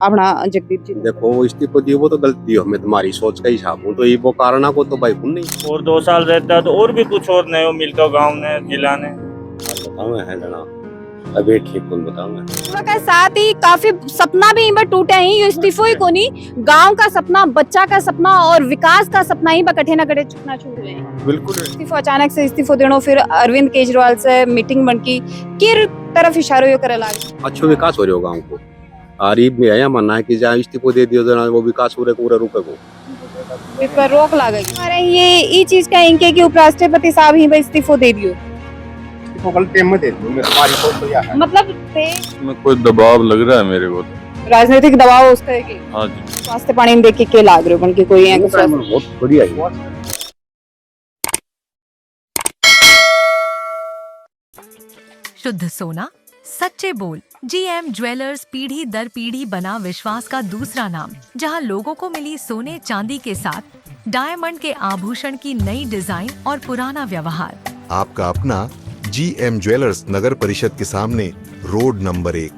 अपना जगदीप जी देखो वो इस्तीफा दिए वो तो गलती हो, मैं तुम्हारी सोच का हिसाब हूँ तो ये वो कारण को तो भाई कुन नहीं और 2 साल रहता है तो और भी कुछ और नयो मिलता गांव ने जिला ने बताओ है जना अबे ठीक कौन बताऊंगा पूरा का साथ ही काफी सपना भी इनका टूटे ही यो इस्तीफो ही कोनी गांव का सपना बच्चा का सपना और विकास का सपना ही कठे न कठे चुकना छूट रहे हैं। बिल्कुल इस्तीफो अचानक से इस्तीफो देनो फिर अरविंद केजरीवाल से मीटिंग बनकी किर तरफ इशारो यो करे लागे अच्छा विकास हो रहा हो गाँव को आरीब में आया मानना है कि जहाँ इस्तीफा दे दियो जना वो विकास हो रहा रुके को इस पर रोक लागेगी हमारे ये चीज का इनके कि उपराष्ट्रपति साहब ही इस्तीफो दे दियो मतलब में कोई दबाव लग रहा है मेरे को राजनीतिक दबाव उसका है कि हाँ जी स्वास्थ्य पानी देख के लाग रहे हो बन के कोई है बहुत बढ़िया है शुद्ध सोना सच्चे बोल जीएम ज्वेलर्स पीढ़ी दर पीढ़ी बना विश्वास का दूसरा नाम, जहां लोगों को मिली सोने चांदी के साथ डायमंड के आभूषण की नई डिजाइन और पुराना व्यवहार। आपका अपना जीएम ज्वेलर्स नगर परिषद के सामने रोड नंबर 1।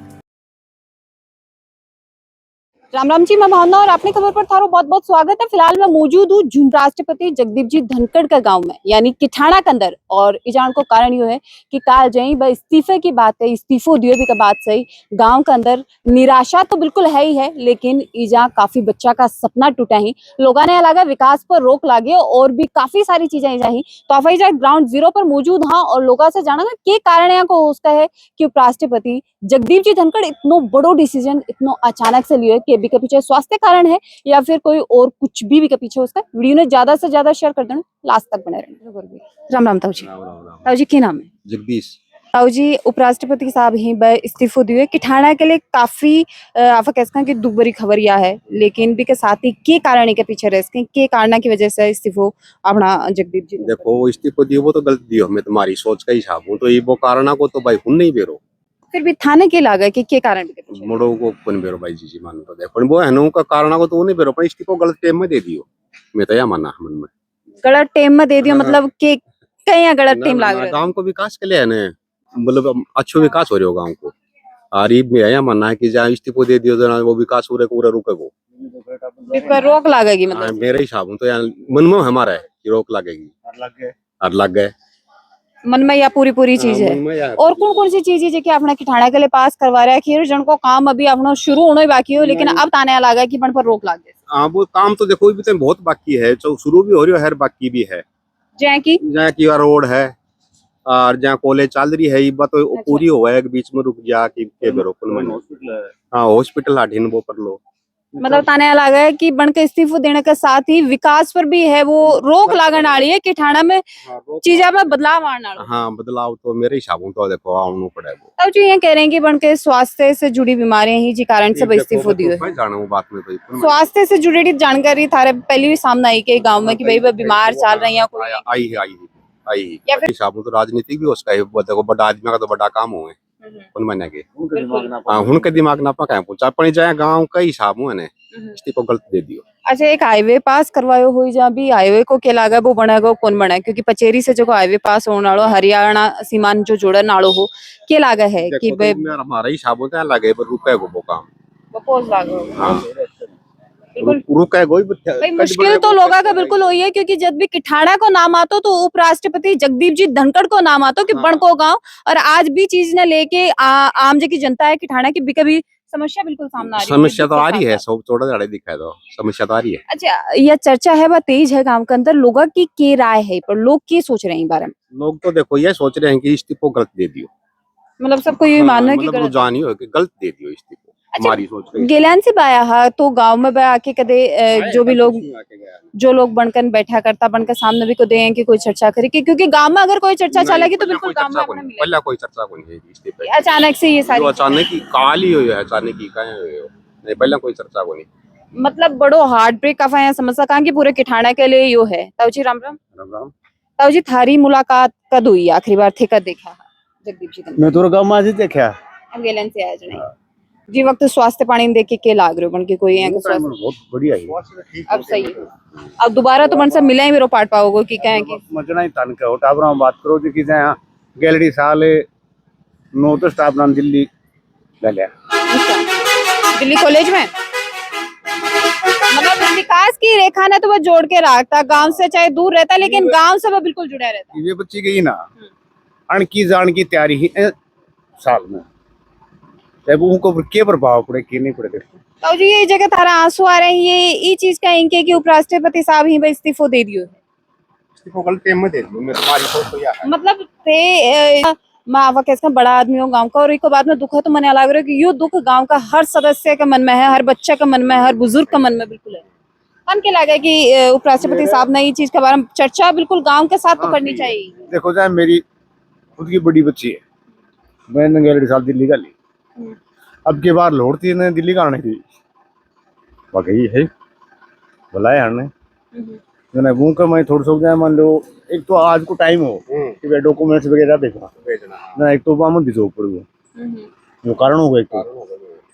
राम राम जी, मैं भावना और अपनी खबर पर थारो बहुत बहुत स्वागत है। फिलहाल मैं मौजूद हूँ झुंझुनू राष्ट्रपति जगदीप जी धनखड़ का गांव में यानी किठाना के अंदर और इजान को कारण यो है कि काल जई ब इस्तीफे की बात है, इस्तीफो दियो भी का बात सही गांव के अंदर निराशा तो बिल्कुल है ही है, लेकिन इजा काफी बच्चा का सपना टूटा ही लोगों ने लगा विकास पर रोक लागे और भी काफी सारी चीजें इजा ही तो आप इजा ग्राउंड जीरो पर मौजूद हाँ और लोगों से जाना ना के कारण यहाँ को उसका है कि उपराष्ट्रपति जगदीप जी धनखड़ इतनो बड़ो डिसीजन इतनो अचानक से लियो कि के पीछे स्वास्थ्य कारण है या फिर कोई और कुछ भी के पीछे उसका वीडियो ने ज्यादा से ज्यादा शेयर कर देना, लास्ट तक बने रहना। राम राम ताऊ जी। ताऊ जी की नाम है? जगदीश। ताऊ जी उपराष्ट्रपति साहब ही इस्तीफो दिए किठाना के लिए काफी आप कैसा कि दुख भरी खबर यह है, लेकिन भी के साथ ही के कारण के पीछे रह के कारण की वजह से इस्तीफो अपना जगदीप जी देखो वो इस्तीफा दिए वो तो गलती हो, मैं तुम्हारी सोच का हिसाब हूँ तो ये वो कारण को तो भाई कुन नहीं बेरो फिर भी थाने के लागा कि के कारण मोड़ो को कौन बेरो भाई जी मान तो दे पर वो है नो का कारण को तो वो नहीं बेरो पर इस्तीफा गलत टाइम में दे दियो, मैं तो या मानना मन में गलत टाइम में दे दियो मतलब के कहीं गलत टाइम लाग रहा है गांव को विकास के लिए है ना, मतलब अच्छा विकास हो रहा हो गांव को आरीब में आया मानना है कि जहाँ इस्तीफा दे दियो जना वो विकास हो रहा रुके को इस पर रोक लागेगी मतलब मेरे हिसाब हूँ तो यार मन में हमारा है कि रोक लगेगी और लग गए मन में या पूरी चीज है। और कौन सी चीज है जो अपना किठाना के लिए पास करवा रहा है कि जन को काम अभी अपना शुरू होने बाकी हो, लेकिन अब ताने लगा कि पर रोक लाग गए। हाँ वो काम तो देखो भी तो बहुत बाकी है, जो शुरू भी हो रही है बाकी भी है जहाँ की रोड है और जहाँ कॉलेज चल रही है ये बात तो पूरी हो है बीच में रुक जा कि हाँ हॉस्पिटल हाटिन वो कर लो मतलब ताने लगा है कि बन के इस्तीफो देने के साथ ही विकास पर भी है वो रोक लागन वाली है कि ठाणा में चीजें में बदलाव आने वाला। हाँ बदलाव तो मेरे हिसाब तो देखो आना पड़ेगा। तब जो ये कह रहे हैं कि बन के स्वास्थ्य से जुड़ी बीमारियां ही जी कारण से इस्तीफो दियो है। बात में तो स्वास्थ्य से जुड़ी जानकारी थारे पहले भी सामने आई के गाँव में कि भाई बीमार चल रही है आई या फिर हिसाब तो राजनीतिक भी उसका देखो बड़ा आदमी का तो बड़ा काम हुए उन महीने के उनके दिमाग ना पका पूछा अपने जाए गांव का हिसाब हुआ ने इस्तीफा गलत दे दियो। अच्छा एक हाईवे पास करवायो हुई जहाँ भी हाईवे को क्या लागा वो बनेगा कौन बना, क्योंकि पचेरी से जो हाईवे पास होने वालों हरियाणा सीमान जो जोड़न वालों हो क्या लागा है कि हमारा हिसाब होता है लगे पर रुके वो काम वापस लागा रुके भाई मुश्किल तो लोगों का बिल्कुल वही है, क्योंकि जब भी किठाना को नाम आतो तो उपराष्ट्रपति जगदीप जी धनखड़ को नाम आतो कि बणको गांव और आज भी चीज ने लेके आम जी की जनता है किठाना की भी कभी समस्या बिल्कुल सामने आ रही है। समस्या तो आ रही है, सब थोड़ा थोड़ा दिखाए तो समस्या तो आ रही है। अच्छा यह चर्चा है वह तेज है गांव के अंदर, लोगों की क्या राय है पर लोग क्या सोच रहे हैं इस बारे में? लोग तो देखो ये सोच रहे हैं कि इस्तीफा गलत दे दियो, मतलब सबको ये मानना है कि मतलब जानी हो कि गलत दे दियो इस्तीफा। हमारी सोच गेलन से बाया हा तो गांव में बया के कदे जो भी लोग जो लोग बनकर बैठा करता बनकर सामने भी को दे कि कोई चर्चा करे क्योंकि गांव में अगर कोई चर्चा चलेगी तो बिल्कुल गांव में पहला कोई चर्चा कोई है इस्तीफे अचानक से ये सारी अचानक की काल ही हुई है, अचानक की काहे नहीं पहला कोई चर्चा को नहीं मतलब बड़ो हार्ट ब्रेक का यहाँ समस्या कहाँ की पूरे किठाना के लिए यो है। ताऊ जी राम राम। ताऊ जी थारी मुलाकात कद हुई आखिरी बार थे कद देखा जगदीप जी? मैं तो गांव में आज देखा गेलन से आया जने जी वक्त स्वास्थ्य पानी देख के लाग रहे हो बन के कोई है बहुत बढ़िया है अब सही है। अब दोबारा तो मन सब मिला ही मेरे पार्ट पाओगे कि कहें कि मजना ही तन के टाबरा बात करो जी कि जहां गैलरी साल नो तो स्टाफ नाम दिल्ली ले लिया दिल्ली कॉलेज में मतलब विकास की रेखा ने तो वो जोड़ के रखता, गांव से चाहे दूर रहता लेकिन गांव से वो बिल्कुल जुड़ा रहता। ये बच्ची गई ना अणकी जान की तैयारी ही साल में जब उनको क्या प्रभाव पड़े कि नहीं पड़े। तो जी ये जगह थारा आंसू आ रहे हैं, ये चीज का इनके कि उपराष्ट्रपति साहब ही भाई इस्तीफो दे दियो है, इस्तीफो कल टाइम में दे दियो मैं तुम्हारी सोच तो यार मतलब थे माँ कैसा बड़ा आदमी हो गांव का, और एक बाद में दुख है तो मन लग रहा है कि यो दुख गांव का हर सदस्य के मन में है, हर बच्चे का मन में है, हर बुजुर्ग का मन में बिल्कुल है। मन के लगा कि उपराष्ट्रपति साहब ने ये चीज के बारे में चर्चा बिल्कुल गांव के साथ तो करनी चाहिए। देखो जाए मेरी खुद की बड़ी बच्ची है, मैंने 1.5 साल दिल्ली का ली, अब के बार लौटती है दिल्ली का आने की वाकई है बुलाया हमने मैंने वो का मैं थोड़ा सा जाए मान लो एक तो आज को टाइम हो कि भाई डॉक्यूमेंट्स वगैरह भेजना ना, एक तो वहां भिजो पड़ जो कारण हो गए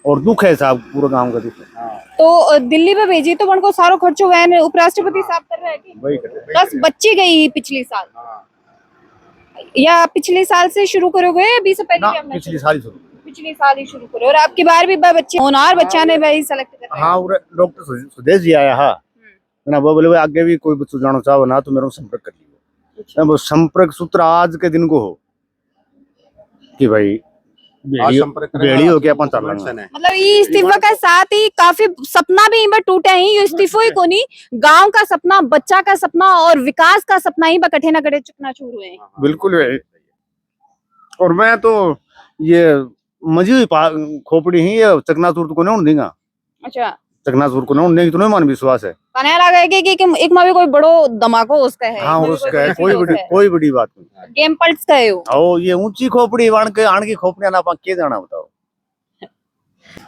और दुख है साहब पूरा गांव का दुख है। तो दिल्ली में भेजी तो उनको सारो खर्चो वैन उपराष्ट्रपति साहब कर रहे हैं वही बस बच्ची गई पिछली साल या पिछले साल से शुरू करोगे या 20 से पहले पिछली साल ही शुरू करो, और आपकी बार भी बच्चे होनार बच्चा ने भाई सेलेक्ट कर हाँ डॉक्टर सुदेश जी आया हाँ ना वो बोले आगे भी कोई बच्चों जाना चाहो ना तो मेरे को संपर्क कर लियो। वो संपर्क सूत्र आज के दिन को हो कि भाई बेड़ी हो गया अपन चल मतलब ये इस्तीफा के साथ ही काफी सपना भी इनमें टूटे ही, ये इस्तीफो ही कोनी गांव का सपना, बच्चा का सपना और विकास का सपना ही कठे न कठे चकनाचूर हुए हैं। बिल्कुल है। और मैं तो ये मजी खोपड़ी ही चकनाचूर तो को नहीं देगा। अच्छा चकनाचूर को नहीं तो नहीं मान विश्वास है कहने लगा कि एक में भी कोई बड़ो धमाको उसका है। हाँ उसका है कोई बड़ी बात नहीं, गेम पल्स का है वो। ये ऊंची खोपड़ी वाण के आण की खोपड़ियां ना के जाना बताओ।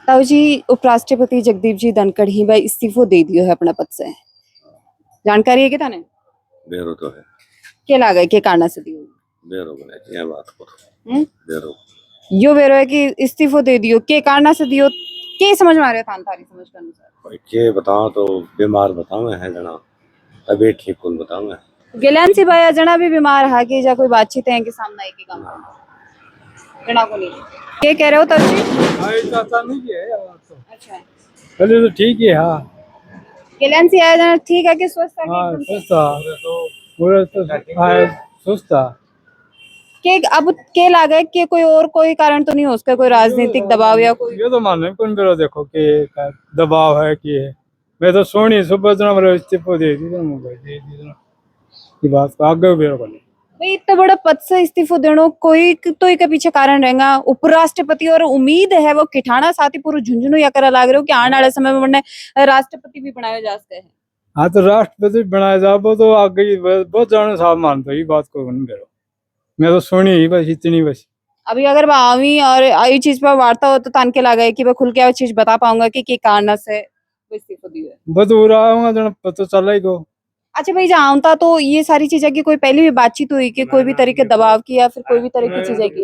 ताऊ जी उपराष्ट्रपति जगदीप जी धनखड़ ही भाई इस्तीफो दे दियो है अपने पद से, जानकारी है कि थाने बेरो तो है के लागे के कारण से दियो बेरो बने ये बात करो बेरो यो बेरो है कि इस्तीफो दे दियो के कारण से दियो, के समझ में आ रहा था थारी समझ के अनुसार भाई के बताओ तो बीमार बताओ है जना तबीयत ठीक कौन बताओ मैं गिलान सी भाई जना भी बीमार है कि जा कोई बातचीत है कि सामने एक ही काम जना को नहीं ये कह रहे हो ताऊ जी? हां नहीं है अच्छा पहले तो ठीक ही है। गिलान सी आया जना ठीक है कि स्वस्थ है हां स्वस्थ तो पूरा तो स्वस्थ के अब के लागे कि कोई और कोई कारण तो नहीं हो उसका, कोई राजनीतिक दबाव या कोई ये तो माने कौन बेरो देखो कि दबाव है कि मैं तो सोनी सुबह जना मेरे इस्तीफा दे दी तो मुझे दे दी ये बात को आगे बेरो बने भाई इतना बड़ा पद से इस्तीफो देनो कोई तो एक पीछे कारण रहेगा उपराष्ट्रपति, और उम्मीद है वो किठाना साथ ही पूरा झुंझुनू या करा लाग रहे हो कि आने वाले समय में राष्ट्रपति भी बनाया जा सकते हैं। हाँ तो राष्ट्रपति बनाया जा वो तो आगे बहुत जाने साहब मानते ये बात को नहीं बेरो मैं तो सुनी ही बस इतनी बस। अभी अगर मैं आवी और ये चीज पर वार्ता हो तो तान के लगा है कि मैं खुल के वो चीज बता पाऊंगा कि कारण से इस्तीफा दिया है बदूर आऊंगा जना पता चला ही को। अच्छा भाई जहाँ था तो ये सारी चीजें की कोई पहले भी बातचीत हुई कि कोई भी तरीके दबाव की या फिर कोई भी तरह की चीजें की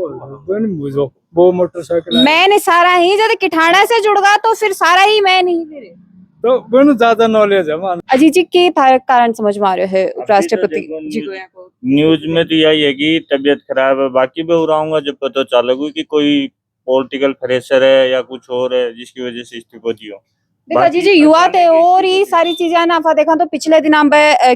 वो मोटरसाइकिल मैंने सारा ही जब किठाना से जुड़ गया तो फिर सारा ही मैं नहीं फिर तो बहुत ज्यादा नॉलेज है मान अजीत जी के कारण समझ में आ रहे हैं उपराष्ट्रपति जी को न्यूज में तो यही है कि तबीयत खराब है, बाकी भी उड़ाऊंगा जब पता चलेगा कि कोई पॉलिटिकल प्रेशर है या कुछ और है जिसकी वजह से इस्तीफा दियो। देखो जी युवा थे और ये सारी चीजें ना देखा तो पिछले दिन हम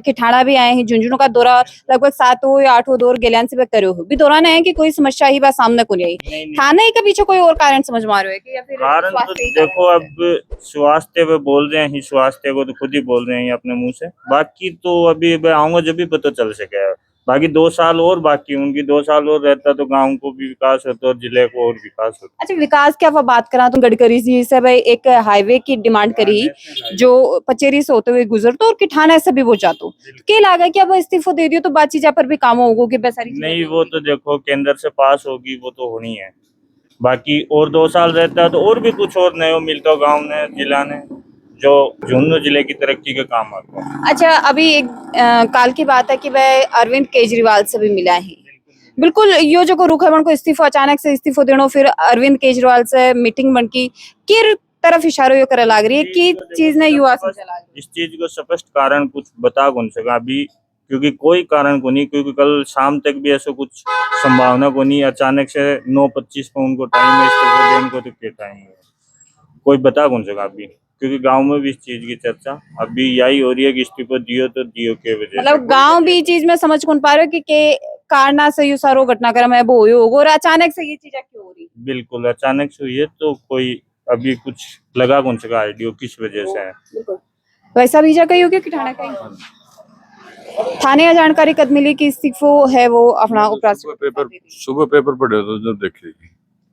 किठाना भी आए हैं, झुंझुनू का दौरा लगभग 7 या 8 दौर गैलियान से करे हो भी दौरान है कि कोई समस्या ही बात सामने को नहीं आई थाने के पीछे कोई और कारण समझ में आ रहे हो कि या फिर कारण तो देखो अब स्वास्थ्य पे बोल रहे हैं, स्वास्थ्य को तो खुद ही बोल रहे हैं अपने मुंह से, बाकी तो अभी आऊंगा जब भी पता चल सके। बाकी 2 साल और बाकी उनकी 2 साल और रहता तो गांव को भी विकास होता और जिले को और विकास होता। अच्छा विकास की आप बात करा तो गडकरी जी से भाई एक हाईवे की डिमांड करी जो पचेरी से होते हुए गुजरतो और किठाना से भी वो जातो क्या लगा कि अब इस्तीफा दे दियो तो बातचीत पर भी काम होगा कि बेसारी नहीं वो तो देखो केंद्र से पास होगी वो तो होनी है, बाकी और 2 साल रहता है तो और भी कुछ और नया मिलता गाँव ने जिला ने जो झुंझुनू जिले की तरक्की का काम आता है। अच्छा अभी एक काल की बात है कि वह अरविंद केजरीवाल से भी मिला है बिल्कुल यो जो को रुख है उनको इस्तीफा अचानक से इस्तीफा देनो फिर अरविंद केजरीवाल से मीटिंग बन की किर तरफ इशारो यो करे लाग रही है कि चीज ने युवा से चला इस चीज को स्पष्ट कारण कुछ बता कौन सका अभी क्योंकि कोई कारण को नहीं, क्योंकि कल शाम तक भी ऐसा कुछ संभावना को नहीं, अचानक से 9:25 को उनको टाइम है इस्तीफा देने को तो क्या टाइम है कोई बता कौन सका अभी, क्योंकि गांव में भी इस चीज की चर्चा अभी यही हो रही है कि इस्तीफा दियो तो दियो के वजह से। मतलब गांव भी ये चीज में समझ कौन पा रहे हो कि के कारणा से यू सारो घटनाक्रम है वो होगा और अचानक से ये चीजें क्यों हो रही? बिल्कुल अचानक से हुई है, तो कोई अभी कुछ लगा कौन सका आइडियो किस वजह से है। बिल्कुल वैसा बीजा कही होगी कि ठाणे का ही? थाने या जानकारी कद मिली कि इस्तीफो है वो अपना उपराष्ट्रपति? सुबह पेपर पढ़े तो जब देखेगी।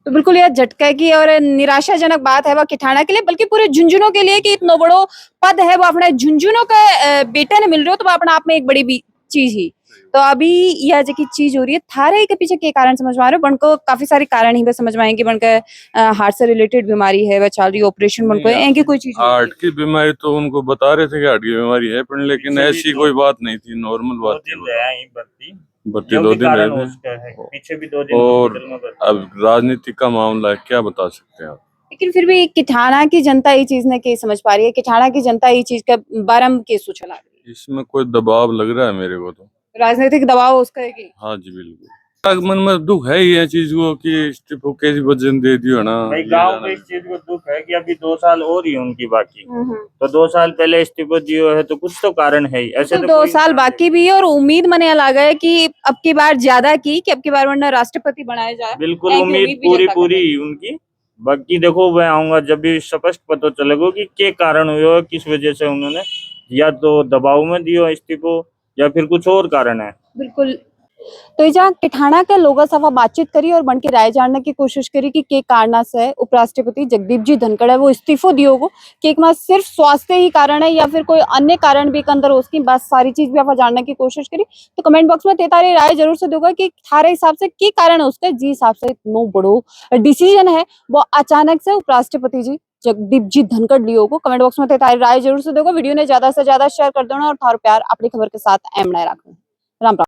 तो बिल्कुल यह झटका की और निराशाजनक बात है वह किठाना के लिए, बल्कि पूरे झुंझुनों के लिए कि इतना बड़ो पद है वो अपने झुंझुनों के बेटे ने मिल रहे हो, तो अपने आप में एक बड़ी भी चीज ही। तो अभी यह जो की चीज हो रही है थारे के पीछे के कारण समझ में आ रहे हो? बनको काफी सारे कारण ही समझ में आएंगे। बनके हार्ट से रिलेटेड बीमारी है वह चल रही, ऑपरेशन बनको है कि कोई चीज हार्ट की बीमारी तो उनको बता रहे थे कि हार्ट की बीमारी है, पर लेकिन ऐसी कोई बात नहीं थी, नॉर्मल बात थी। बत्ती 2 दिन रहे पीछे भी 2 दिन और अब राजनीति का मामला है, क्या बता सकते हैं आप। लेकिन फिर भी किठाना की जनता ये चीज ने के समझ पा रही है, किठाना की जनता ये चीज का बारम के सोचा ला रही है। इसमें कोई दबाव लग रहा है मेरे को तो, राजनीतिक दबाव उसका है कि? हाँ जी बिल्कुल। मन में दुख है ये चीज को कि इस्तीफा कैसी वजन दे दियो ना। गांव में इस चीज को दुख है कि अभी 2 साल और ही उनकी बाकी, तो 2 साल पहले इस्तीफा दियो है तो कुछ तो कारण है ही। ऐसे तो 2 साल बाकी भी है और उम्मीद मने लगा है कि अब की बार ज्यादा की कि अब की बार वरना राष्ट्रपति बनाया जाए। बिल्कुल उम्मीद पूरी उनकी। बाकी देखो मैं आऊंगा जब भी स्पष्ट पता चलेगा कि क्या कारण हुआ, किस वजह से उन्होंने या तो दबाव में दियो इस्तीफा या फिर कुछ और कारण है। बिल्कुल। तो ये जहाँ किठाना के लोगों से बातचीत करी और बन के राय जानने की कोशिश करी कि के कारण से उपराष्ट्रपति जगदीप जी धनखड़ है वो इस्तीफो दियो को, कि एक सिर्फ स्वास्थ्य ही कारण है या फिर कोई अन्य कारण भी अंदर उसकी बस सारी चीज भी आप जानने की कोशिश करी। तो कमेंट बॉक्स में तेतारी राय जरूर से दोगा कि थारे हिसाब से की कारण है उसका, जी हिसाब से इतना बड़ो डिसीजन है वो अचानक से उपराष्ट्रपति जी जगदीप जी धनखड़ लियो को। कमेंट बॉक्स में तेतारी राय जरूर से दोगा। वीडियो ने ज्यादा से ज्यादा शेयर कर देना और थारो प्यार अपनी खबर के साथ एम बनाए रखना। राम राम।